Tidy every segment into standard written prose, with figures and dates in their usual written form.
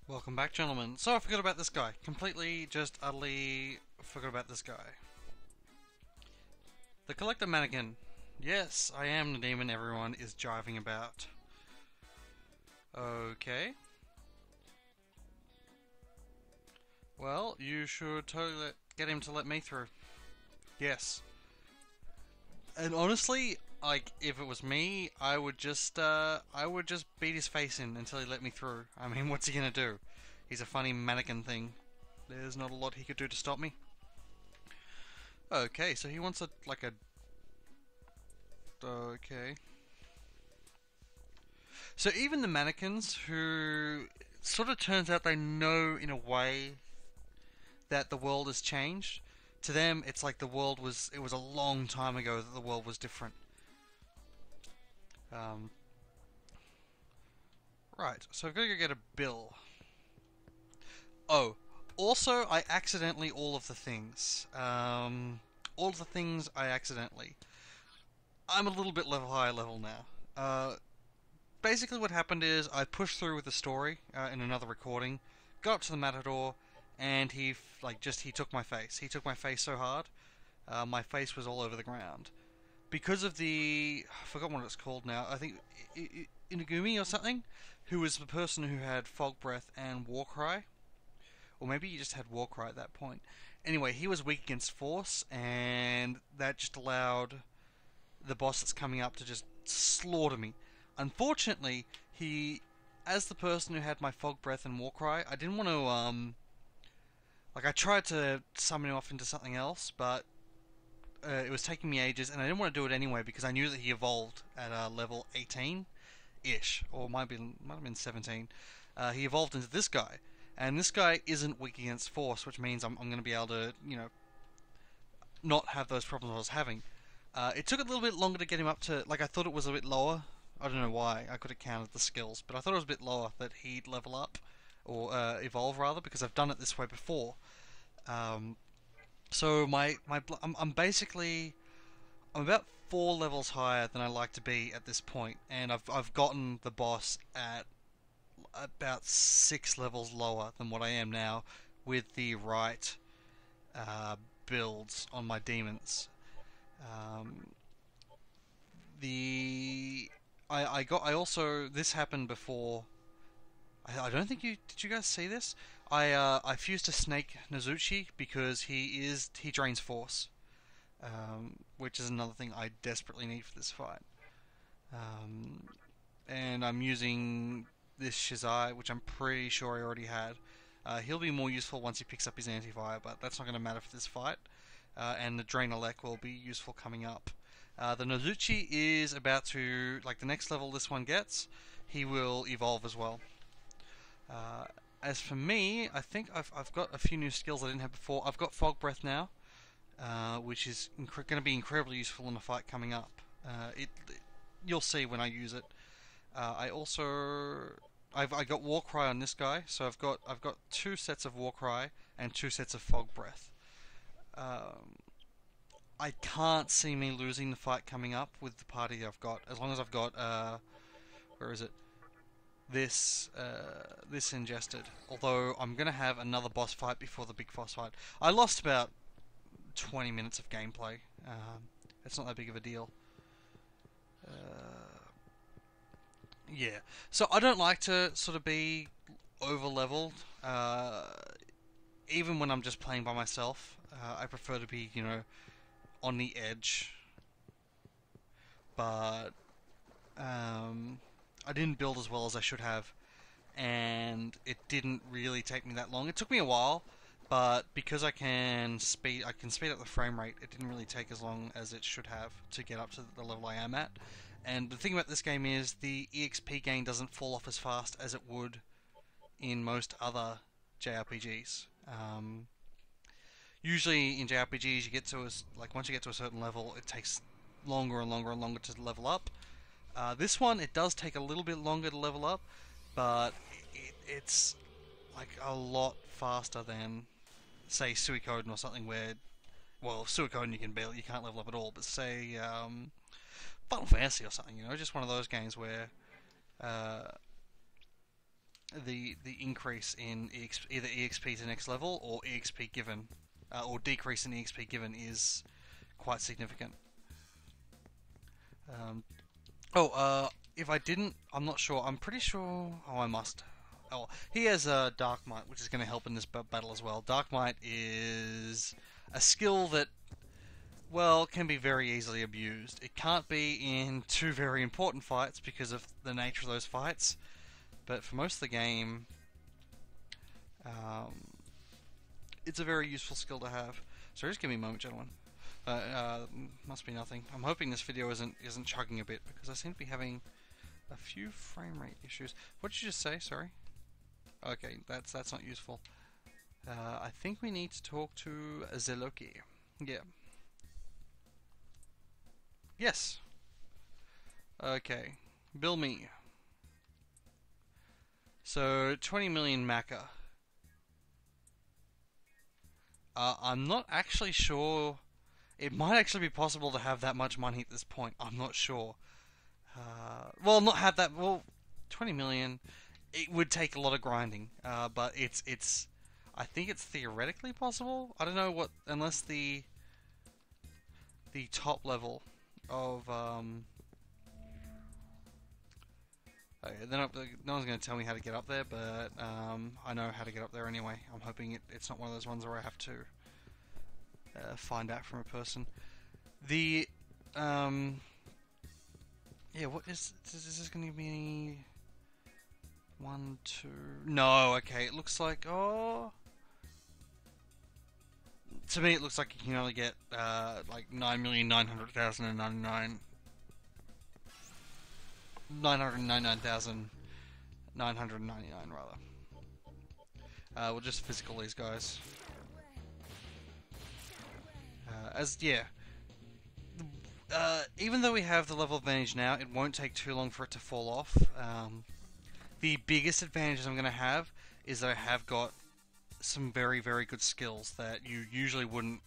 Welcome back, gentlemen. So I forgot about this guy. Completely, just utterly forgot about this guy. The collector mannequin. Yes, I am the demon everyone is jiving about. Okay. Well, you should totally get him to let me through. Yes. And honestly, like, if it was me, I would just beat his face in until he let me through. I mean, what's he gonna do? He's a funny mannequin thing. There's not a lot he could do to stop me. Okay, so he wants a. Okay. So even the mannequins, who sort of turns out they know in a way that the world has changed, to them it's like it was a long time ago that the world was different. Um, right, so I've got to go get a bill. Oh, also I accidentally all of the things I accidentally. I'm a little bit higher level now. Basically what happened is I pushed through with the story in another recording, got up to the Matador, and he took my face. He took my face so hard, my face was all over the ground because of I forgot what it's called now. I think Inagumi or something, who was the person who had Fog Breath and Warcry, or maybe he just had Warcry at that point. Anyway, he was weak against Force, and that just allowed the boss that's coming up to just slaughter me. Unfortunately, as the person who had my Fog Breath and Warcry, I didn't want to, I tried to summon him off into something else, but it was taking me ages, and I didn't want to do it anyway because I knew that he evolved at level 18-ish, or might have been 17. He evolved into this guy, and this guy isn't weak against Force, which means I'm going to be able to, not have those problems I was having. It took a little bit longer to get him up to, I thought it was a bit lower. I don't know why. I could have counted the skills, but I thought it was a bit lower that he'd level up, or evolve rather, because I've done it this way before. Um, so I'm about 4 levels higher than I like to be at this point, and I've gotten the boss at about 6 levels lower than what I am now with the right uh, builds on my demons. Um, the I also this happened before. I don't think you did. You guys see this? I fused a snake Nazuchi because he drains force, which is another thing I desperately need for this fight. Um, and I'm using this Shizai, which I'm pretty sure I already had. He'll be more useful once he picks up his anti-fire, but that's not going to matter for this fight. And the Drainalek will be useful coming up. The Nozuchi is about to, the next level this one gets, he will evolve as well. Uh, as for me, I think I've got a few new skills I didn't have before. I've got Fog Breath now, which is going to be incredibly useful in the fight coming up. You'll see when I use it. I got Warcry on this guy, so I've got 2 sets of Warcry and 2 sets of Fog Breath. Um, I can't see me losing the fight coming up with the party I've got, as long as I've got where is it? This ingested. Although I'm gonna have another boss fight before the big boss fight. I lost about 20 minutes of gameplay. It's not that big of a deal. Uh, yeah. So I don't like to sort of be over leveled. Even when I'm just playing by myself, I prefer to be, on the edge. But I didn't build as well as I should have, and it didn't really take me that long. It took me a while, but because I can speed up the frame rate. It didn't really take as long as it should have to get up to the level I am at. And the thing about this game is the EXP gain doesn't fall off as fast as it would in most other JRPGs. Usually in JRPGs, you get to once you get to a certain level, it takes longer and longer and longer to level up. This one, it does take a little bit longer to level up, but it's a lot faster than, say, Suikoden or something where, well, Suikoden you can't level up at all, but say Final Fantasy or something, just one of those games where uh, the increase in either EXP to next level or EXP given, or decrease in EXP given is quite significant. Um, if I didn't, I'm not sure. I'm pretty sure. Oh, I must. Oh, he has Dark Might, which is going to help in this battle as well. Dark Might is a skill that, well, can be very easily abused. It can't be in two very important fights because of the nature of those fights, but for most of the game, it's a very useful skill to have. So just give me a moment, gentlemen. Must be nothing. I'm hoping this video isn't chugging a bit because I seem to be having a few frame rate issues. What did you just say? Sorry. Okay, that's not useful. I think we need to talk to Zeloki. Yeah. Yes. Okay. Bill me. So 20 million Maca. I'm not actually sure. It might actually be possible to have that much money at this point. I'm not sure. Well, not have that. Well, 20 million. It would take a lot of grinding. But it's. I think it's theoretically possible. I don't know what, unless the top level of okay, no one's going to tell me how to get up there, but I know how to get up there anyway. I'm hoping it's not one of those ones where I have to find out from a person. The yeah, what is this going to be? 1, 2. No, okay. It looks like to me, it looks like you can only get like 9,900,099. 999,999 rather. We'll just physical these guys. Even though we have the level advantage now, it won't take too long for it to fall off. The biggest advantages I'm going to have is that I have got some very, very good skills that you usually wouldn't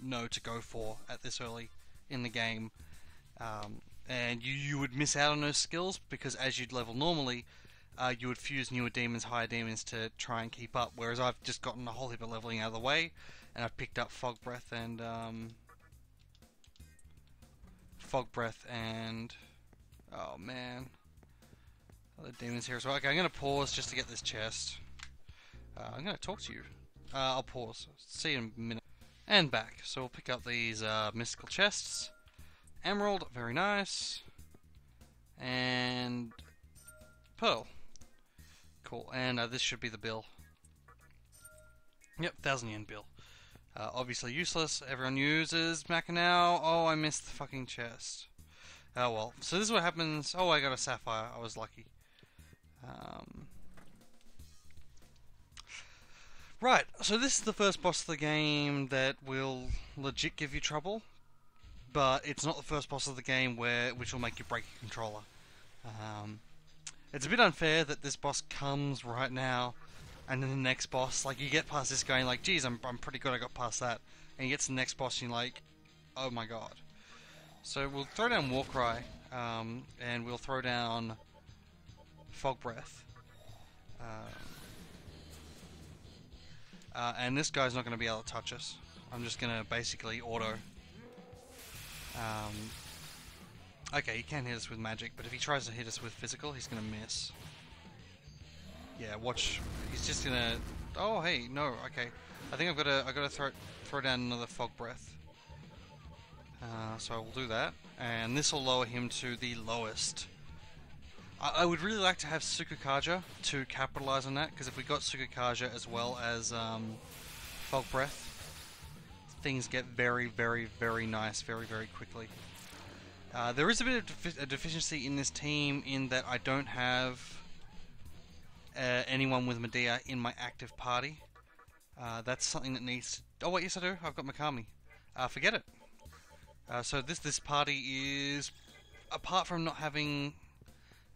know to go for at this early in the game. And you would miss out on those skills because as you'd level normally, you would fuse newer demons, higher demons to try and keep up. Whereas I've just gotten a whole heap of leveling out of the way, and I've picked up Fog Breath and oh man, other demons here as well. Okay, I'm gonna pause just to get this chest. I'm gonna talk to you. I'll pause. See you in a minute. And back. So we'll pick up these mystical chests. Emerald, very nice. And pearl. Cool. And this should be the bill. Yep, 1,000 yen bill. Obviously useless. Everyone uses Maca now. Oh, I missed the fucking chest. Oh well. So this is what happens. Oh, I got a sapphire. I was lucky. Right. So this is the first boss of the game that will legit give you trouble. But it's not the first boss of the game which will make you break your controller. It's a bit unfair that this boss comes right now, and then the next boss, like you get past this guy and like, geez, I'm pretty good, I got past that, and you get to the next boss and you're like, oh my god. So we'll throw down Warcry, and we'll throw down Fog Breath, and this guy's not going to be able to touch us. I'm just going to basically auto. Okay, he can hit us with magic, but if he tries to hit us with physical, he's gonna miss. Yeah, watch. He's just gonna. Oh, hey, no. Okay, I think I gotta throw down another Fog Breath. So I will do that, and this will lower him to the lowest. I would really like to have Sukukaja to capitalize on that, because if we got Sukukaja as well as Fog Breath, things get very, very, very nice very, very quickly. There is a bit of a deficiency in this team in that I don't have anyone with Medea in my active party. That's something that needs to... Oh wait, yes I do. I've got Mikami. Forget it. So this party is, apart from not having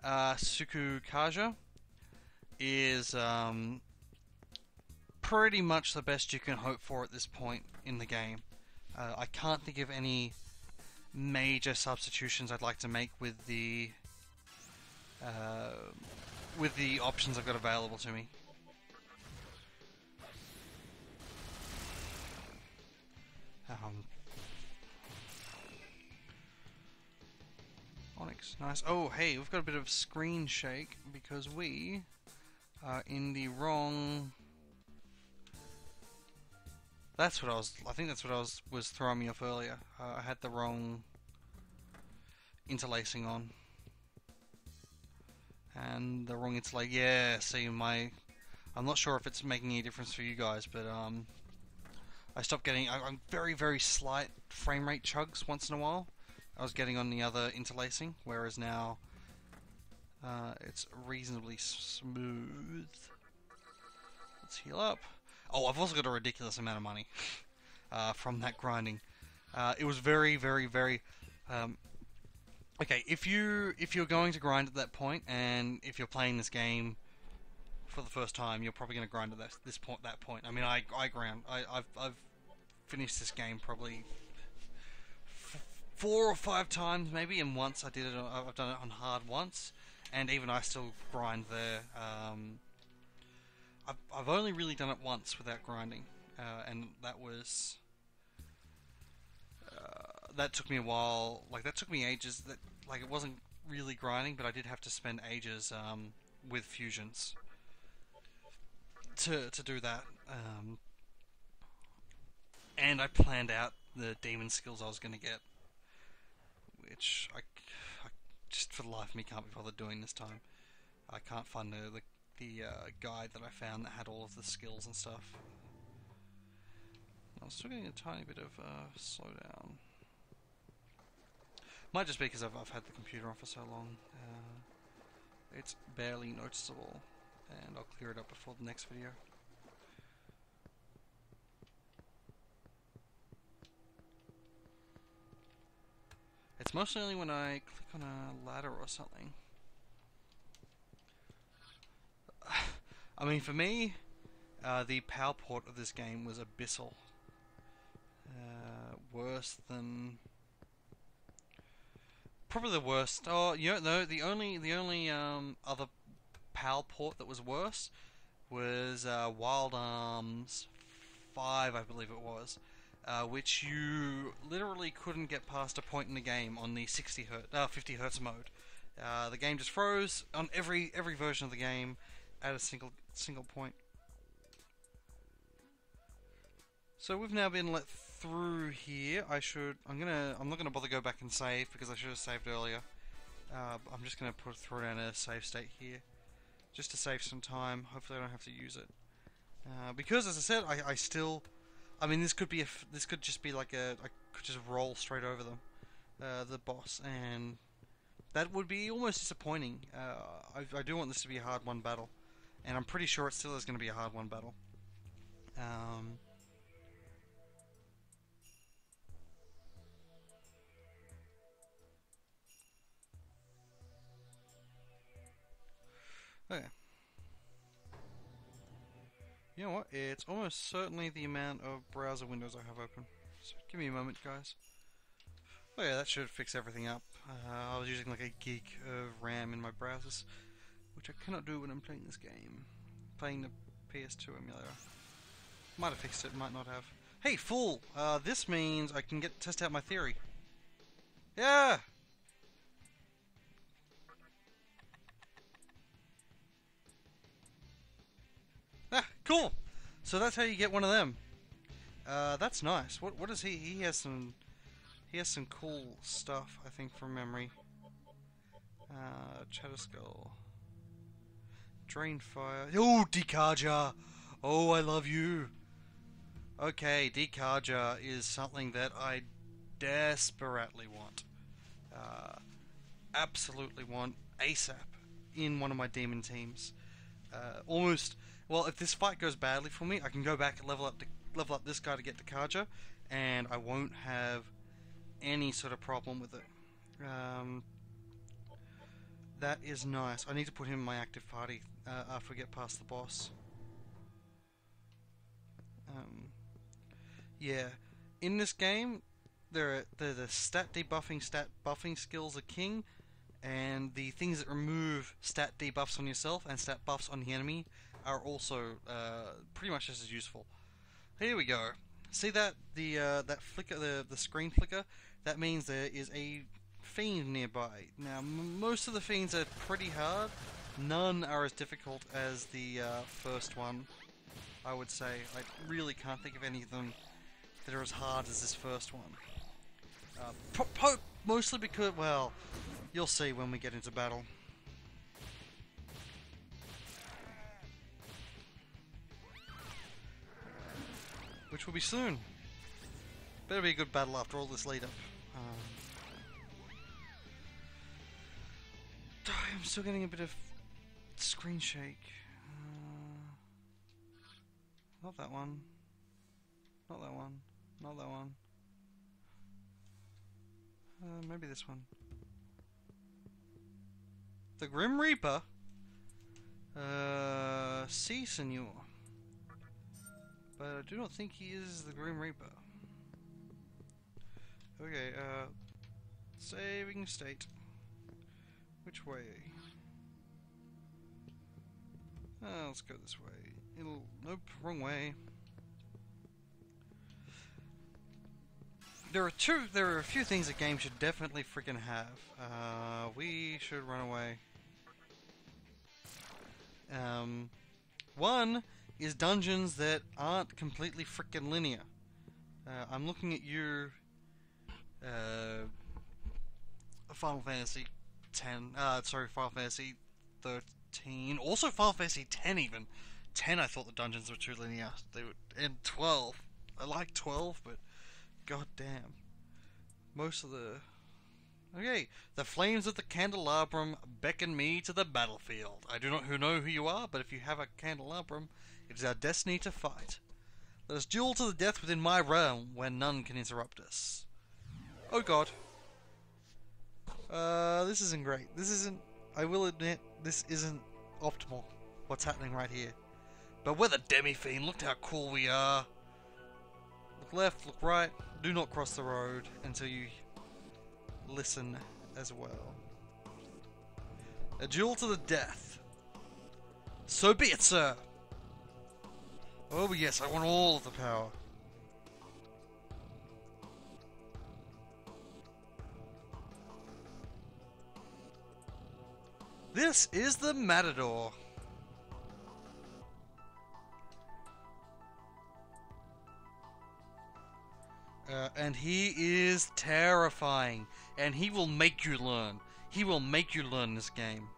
Sukukaja, is pretty much the best you can hope for at this point in the game. I can't think of any major substitutions I'd like to make with the with the options I've got available to me. Onyx, nice. Oh, hey, we've got a bit of screen shake because we are in the wrong. That's what I was. I think that's what was throwing me off earlier. I had the wrong interlacing on, and the wrong interlace. Yeah, see my. I'm not sure if it's making any difference for you guys, but I stopped getting. I'm very, very slight frame rate chugs once in a while. I was getting on the other interlacing, whereas now it's reasonably smooth. Let's heal up. Oh, I've also got a ridiculous amount of money from that grinding. It was very, very, very. Okay, if you're going to grind at that point, and if you're playing this game for the first time, you're probably going to grind at that point. I mean, I ground. I've finished this game probably 4 or 5 times maybe, and once I did it. I've done it on hard once, and even I still grind there. I've only really done it once without grinding, and that was that took me a while. Like that took me ages. That like it wasn't really grinding, but I did have to spend ages with fusions to do that. And I planned out the demon skills I was going to get, which I just for the life of me can't be bothered doing this time. I can't find the guide that I found that had all of the skills and stuff. I was still getting a tiny bit of slowdown. Might just be because I've had the computer on for so long. It's barely noticeable, and I'll clear it up before the next video. It's mostly only when I click on a ladder or something. I mean, for me, the power port of this game was abyssal. Worse than probably the worst. Oh, no, the only other PAL port that was worse was Wild Arms 5, I believe it was, which you literally couldn't get past a point in the game on the 50 hertz mode. The game just froze on every version of the game at a single point. So we've now been let through here. I'm not gonna bother go back and save because I should have saved earlier. I'm just gonna throw down a save state here, just to save some time. Hopefully I don't have to use it. Because as I said, I mean, this could just be like I could just roll straight over them, the boss, and that would be almost disappointing. I do want this to be a hard won battle, and I'm pretty sure it still is going to be a hard won battle. Okay. You know what? It's almost certainly the amount of browser windows I have open. So give me a moment, guys. Oh yeah, that should fix everything up. I was using like a gig of RAM in my browsers, which I cannot do when I'm playing this game. Playing the PS2 emulator. Might have fixed it, might not have. Hey, fool! This means I can test out my theory. Yeah! Ah, cool! So that's how you get one of them. That's nice. What is he? He has some cool stuff, I think, from memory. Chatterskull. Drain fire. Oh, Decarja! Oh, I love you! Okay, Decarja is something that I desperately want. Absolutely want ASAP in one of my demon teams. Almost. Well, if this fight goes badly for me, I can go back and level up this guy to get Decarja, and I won't have any sort of problem with it. That is nice. I need to put him in my active party after we get past the boss. Yeah, in this game, the stat debuffing, stat buffing skills are king, and the things that remove stat debuffs on yourself and stat buffs on the enemy are also pretty much just as useful. Here we go. See that that flicker, the screen flicker? That means there is a fiend nearby. Now, most of the fiends are pretty hard. None are as difficult as the first one, I would say. I really can't think of any of them that are as hard as this first one. Mostly because, well, you'll see when we get into battle. Which will be soon. Better be a good battle after all this lead up. I'm still getting a bit of screen shake. Not that one. Not that one. Not that one. Maybe this one. The Grim Reaper? Si, senor. But I do not think he is the Grim Reaper. Okay, saving state. Which way? Let's go this way. Nope, wrong way. There are a few things a game should definitely freaking have. We should run away. One is dungeons that aren't completely freaking linear. I'm looking at you, Final Fantasy 10. Final Fantasy 13. Also Final Fantasy 10 even. 10 I thought the dungeons were too linear. They were, and 12. I like 12, but god damn. Most of the... Okay, the flames of the candelabrum beckon me to the battlefield. I do not know who you are, but if you have a candelabrum, it is our destiny to fight. Let us duel to the death within my realm, where none can interrupt us. Oh god. This isn't great. This isn't... I will admit, this isn't optimal, what's happening right here. But we're the Demi-Fiend, look how cool we are. Look left, look right, do not cross the road until you listen as well. A duel to the death. So be it, sir. Oh yes, I want all of the power. This is the Matador. And he is terrifying. And he will make you learn. He will make you learn this game.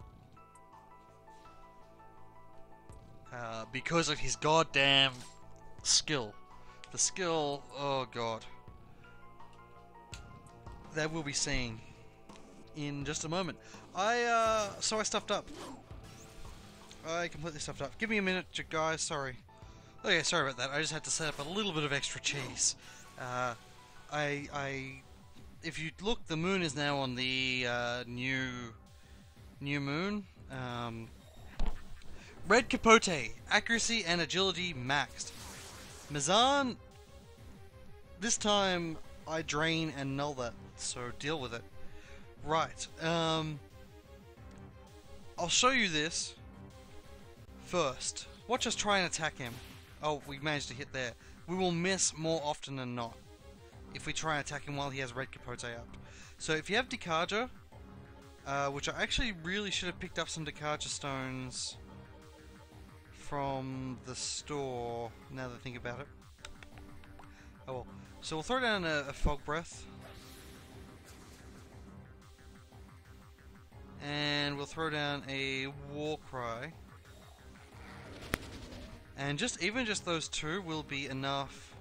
Because of his goddamn skill. The skill, oh god. That we'll be seeing in just a moment. So I stuffed up. I completely stuffed up. Give me a minute, guys, sorry. Okay, sorry about that. I just had to set up a little bit of extra cheese. If you look, the moon is now on the new moon. Red Capote, accuracy and agility maxed. Mizan, this time I drain and null that, so deal with it. Right, I'll show you this first. Watch us try and attack him. Oh, we managed to hit there. We will miss more often than not if we try and attack him while he has Red Capote up. So if you have Decarja, which I actually really should have picked up some Decarja stones from the store, now that I think about it. Oh well. So we'll throw down a Fog Breath. And we'll throw down a War Cry. And even just those two will be enough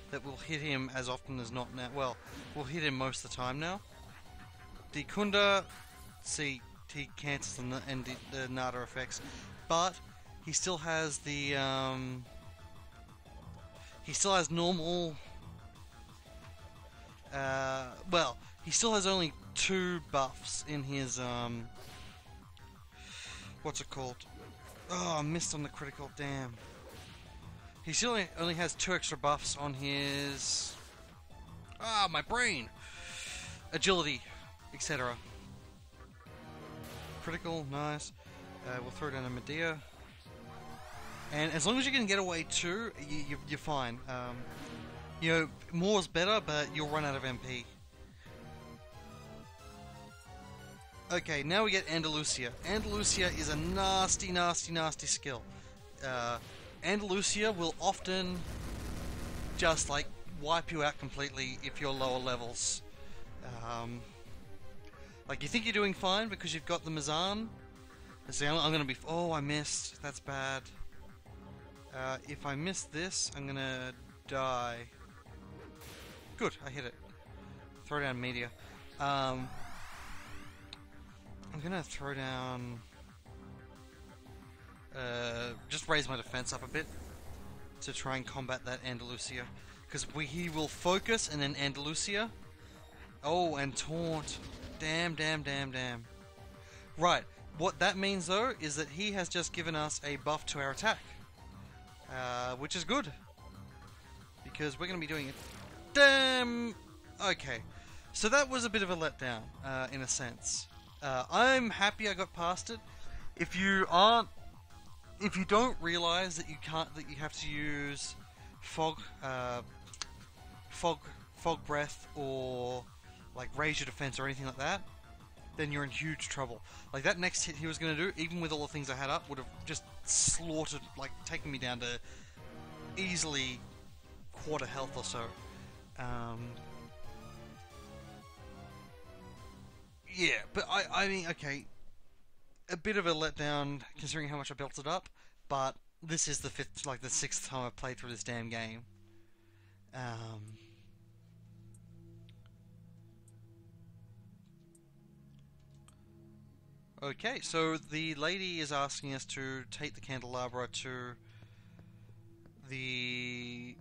that we'll hit him as often as not now. Well, we'll hit him most of the time now. Dekunda, see, he cancels the Nada effects, but he still has the he still has normal. Well, he still has only 2 buffs in his what's it called? Oh, I missed on the critical. Damn. He still only has 2 extra buffs on his... Ah, my brain! Agility, etc. critical, nice. We'll throw down a Medea. And as long as you can get away too, you're fine. You know, more's better, but you'll run out of MP. Okay, now we get Andalusia. Andalusia is a nasty, nasty, nasty skill. Andalusia will often just, like, wipe you out completely if you're lower levels. Like, you think you're doing fine because you've got the Mazan. See, I'm gonna be... Oh, I missed. That's bad. If I miss this, I'm gonna die. Good, I hit it. Throw down media. I'm gonna throw down... just raise my defense up a bit to try and combat that Andalusia. Because he will focus and then Andalusia. Oh, and taunt. Damn, damn, damn, damn. Right, what that means though is that he has just given us a buff to our attack. Which is good. Because we're going to be doing it. Damn! Okay. So that was a bit of a letdown, in a sense. I'm happy I got past it. If you don't realize that you have to use fog breath or like raise your defense or anything like that, then you're in huge trouble. Like that next hit he was going to do, even with all the things I had up, would have just slaughtered, like taken me down to easily quarter health or so. Yeah, but I mean, okay, a bit of a letdown considering how much I built it up, but this is the sixth time I've played through this damn game. Okay, so the lady is asking us to take the candelabra to the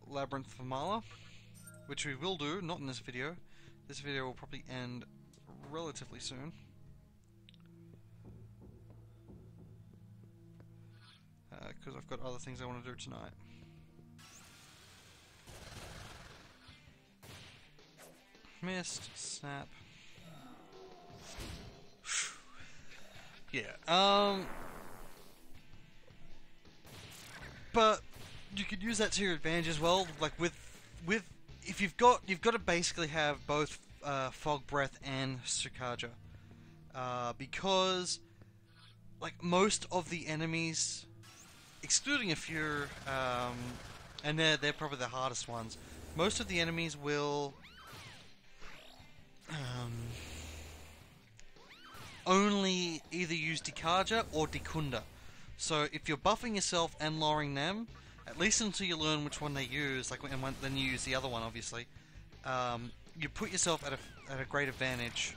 Labyrinth of Mala, which we will do, not in this video. This video will probably end relatively soon. Because I've got other things I want to do tonight. Missed, snap. Yeah, but you could use that to your advantage as well. Like if you've got to basically have both Fog Breath and Sukaja, because like most of the enemies, excluding a few, and they're probably the hardest ones. Most of the enemies will only either use Dikaja or Dikunda. So if you're buffing yourself and lowering them, at least until you learn which one they use, like then you use the other one, obviously, you put yourself at a great advantage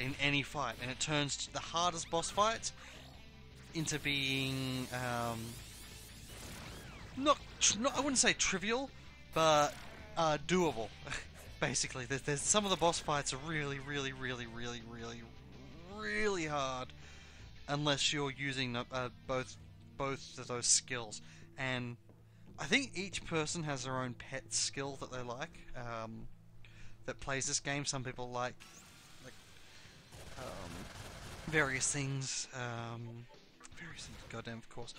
in any fight, and it turns the hardest boss fights into being not I wouldn't say trivial, but doable. Basically, there's some of the boss fights are really, really, really, really, really, really hard unless you're using both of those skills. And I think each person has their own pet skill that they like, that plays this game. Some people like various things. Goddamn, of course.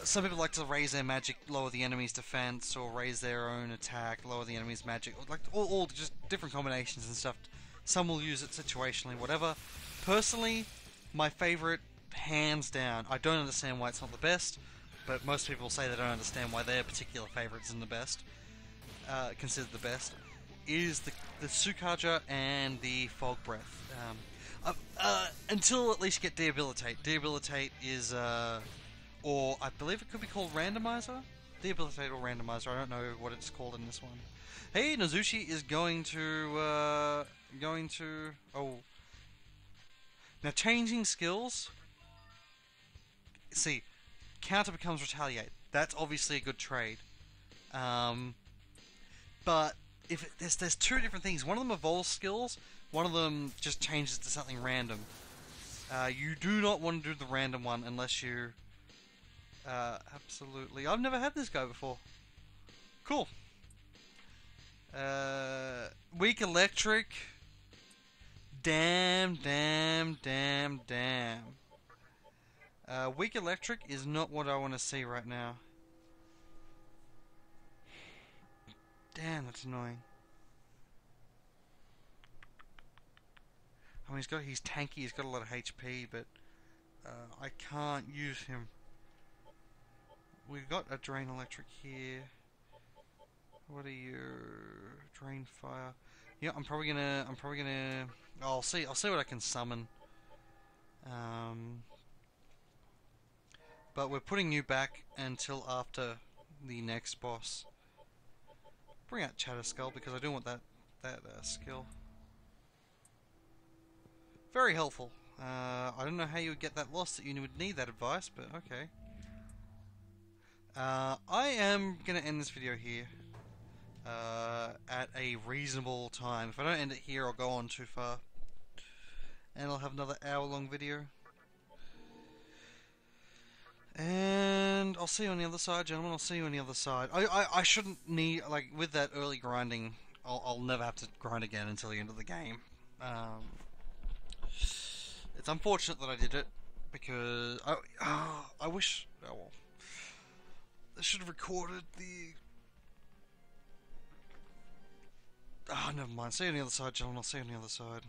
Some people like to raise their magic, lower the enemy's defense, or raise their own attack, lower the enemy's magic, like all just different combinations and stuff. Some will use it situationally, whatever. Personally, my favorite, hands down, I don't understand why it's not the best, but most people say they don't understand why their particular favorite isn't the best, considered the best, is the Sukaja and the Fog Breath. Until at least get Debilitate. Debilitate is, or I believe it could be called Randomizer? Debilitate or Randomizer, I don't know what it's called in this one. Hey, Nazushi is going to, oh. Now, changing skills, see, counter becomes retaliate. That's obviously a good trade. But if there's two different things. One of them evolves skills, one of them just changes to something random. You do not want to do the random one unless you... absolutely. I've never had this guy before. Cool. Weak electric. Damn, damn, damn, damn. Weak electric is not what I want to see right now. Damn, that's annoying. I mean, he's tanky, he's got a lot of HP, but I can't use him. We've got a drain electric here. What are you? Drain fire. Yeah, I'm probably gonna. Oh, I'll see. I'll see what I can summon. But we're putting you back until after the next boss. Bring out Chatter Skull because I do want that skill. Very helpful. I don't know how you would get that lost that you would need that advice, but okay. I am gonna end this video here. At a reasonable time. If I don't end it here, I'll go on too far. And I'll have another hour-long video. And I'll see you on the other side, gentlemen. I'll see you on the other side. I shouldn't need, like, with that early grinding, I'll never have to grind again until the end of the game. It's unfortunate that I did it, because I wish, oh well, I should have recorded the... never mind. See you on the other side, gentlemen. I'll see you on the other side.